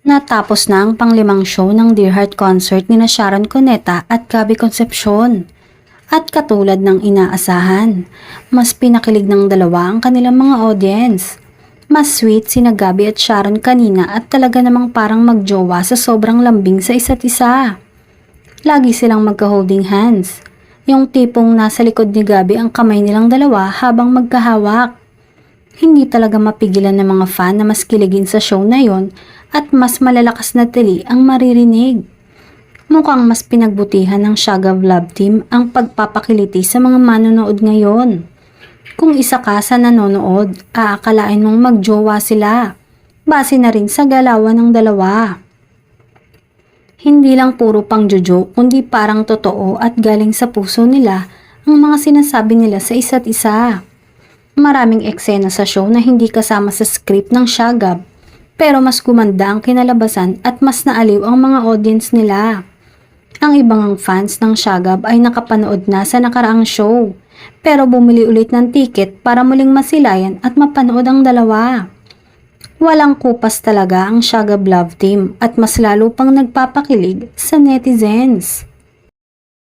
Natapos na ang panglimang show ng Dear Heart concert ni Sharon Cuneta at Gabby Concepcion. At katulad ng inaasahan, mas pinakilig ng dalawa ang kanilang mga audience. Mas sweet sina Gabby at Sharon kanina at talaga namang parang magjowa sa sobrang lambing sa isa't isa. Lagi silang magka-holding hands. Yung tipong nasa likod ni Gabby ang kamay nilang dalawa habang magkahawak. Hindi talaga mapigilan ng mga fan na mas kiligin sa show na yon at mas malalakas na tili ang maririnig. Mukhang mas pinagbutihan ng Shagav Love Team ang pagpapakiliti sa mga manonood ngayon. Kung isa ka sa nanonood, aakalain mong magjowa sila. Base na rin sa galawan ng dalawa. Hindi lang puro pang jojo kundi parang totoo at galing sa puso nila ang mga sinasabi nila sa isa't isa. Maraming eksena sa show na hindi kasama sa script ng Shagab, pero mas gumanda ang kinalabasan at mas naaliw ang mga audience nila. Ang ibang fans ng Shagab ay nakapanood na sa nakaraang show, pero bumili ulit ng tiket para muling masilayan at mapanood ang dalawa. Walang kupas talaga ang Shagab Love Team at mas lalo pang nagpapakilig sa netizens.